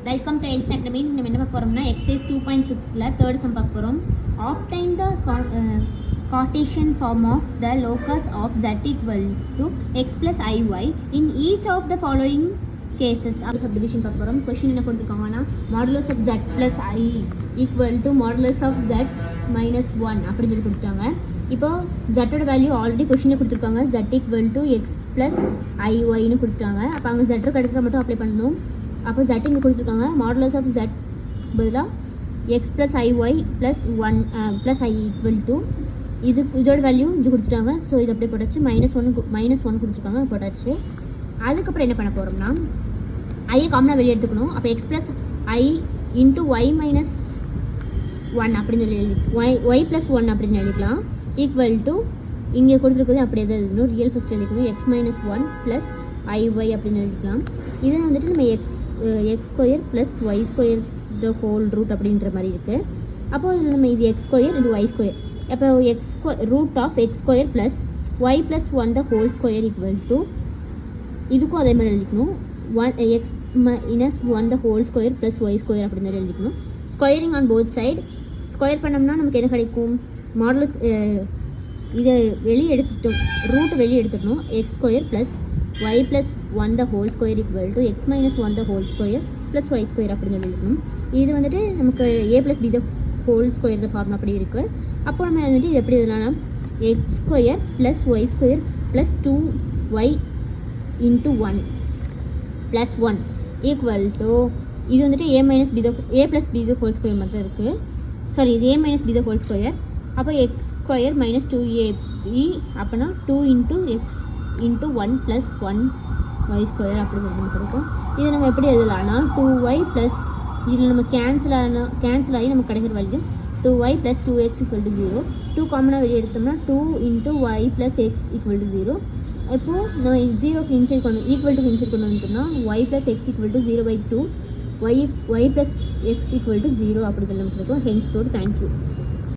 Welcome to Einstein Academy. நம்ம என்ன பார்க்க போகிறோம்னா எக்ஸசைஸ் 2.6ல தேர்ட் சம் பார்க்க போகிறோம். Obtain the Cartesian form of the locus of z equal to x plus iy in each of the following cases. அப்படி subdivision பார்க்க போகிறோம். Question என்ன கொடுத்துருக்காங்கன்னா modulus of z plus i equal to modulus of z minus 1 அப்படின்னு சொல்லி கொடுத்துட்டாங்க. இப்போ ஜட்டோட value already கொஷினில் கொடுத்துருக்காங்க. z equal to x plus iy கொடுத்துட்டாங்க. அப்போ அங்கே ஜட்டோட கிடைக்கிற மட்டும் அப்ளை பண்ணணும். அப்போ z இங்கே கொடுத்துருக்காங்க. மாடுலஸ் ஆஃப் z பதிலாக X plus ஐஒய் plus 1 plus I equal to இதோட வேல்யூ இது கொடுத்துட்டாங்க. ஸோ இது அப்படியே போட்டாச்சு. -1 கொடுத்துருக்காங்க, போட்டாச்சு. அதுக்கப்புறம் என்ன பண்ண போகிறோம்னா ஐயை காமனாக வெளியே எடுத்துக்கணும். அப்போ எக்ஸ் ப்ளஸ் ஐ இன்ட்டு ஒய் மைனஸ் 1 அப்படின்னு சொல்லி ஒய் ப்ளஸ் 1 அப்படின்னு எழுதிக்கலாம். ஈக்குவல் டு இங்கே கொடுத்துருக்குது அப்படியே தான் எழுதணும். ரியல் ஃபஸ்ட் எழுதிக்கணும். எக்ஸ் மைனஸ் 1 ப்ளஸ் ஐஒய் அப்படின்னு எழுதிக்கலாம். இதை வந்துட்டு நம்ம x square plus y square the whole root அப்படின்ற மாதிரி இருக்குது. அப்போது இதில் நம்ம இது எக்ஸ் ஸ்கொயர், இது ஒய் ஸ்கொயர். அப்போ root of x square plus y plus 1 the whole square equal to இதுக்கும் அதே மாதிரி எழுதிக்கணும். X minus 1 the whole square plus y square அப்படின்னு மாதிரி எழுதிக்கணும். Squaring on both side. Square பண்ணோம்னா நமக்கு என்ன கிடைக்கும்? மாடலஸ் இதை வெளியே எடுத்துட்டோம், ரூட் வெளியே எடுத்துட்டோம். X square plus y plus 1 the whole square equal to x minus 1 the whole square plus y square அப்படின்னு எழுதிக்கணும். இது வந்துட்டு நமக்கு a plus b the whole square the form அப்படி இருக்குது. அப்போ நம்ம வந்துட்டு இது எப்படி எழுதலாம்? X square plus y square plus 2y into 1 plus 1 equal to இது வந்துட்டு a plus b the whole square மட்டும் இருக்குது. சாரி, இது a minus b the whole square. அப்போ எக்ஸ் ஸ்கொயர் மைனஸ் 2ab அப்போனா 2 into x into 1 plus 1 y square அப்படிங்கிறது கிடைக்கும். இதை நம்ம எப்படி எழுதலாம்னா 2y ப்ளஸ் இதில் நம்ம கேன்சல் ஆகி நமக்கு கிடைக்கிற value 2y plus 2x equal to 0. 2 காமனாக வெளியே எடுத்தோம்னா 2 into y plus x equal to 0. இப்போது நம்ம 0க்கு இன்சைட் கொண்டு ஈக்குவல் டு இன்சைட் கொண்டு வந்துட்டோம்னா y plus x equal to 0/2 y plus x equal to 0 அப்படி சொல்லி நமக்கு இருக்கும். Hence proved. தேங்க்யூ.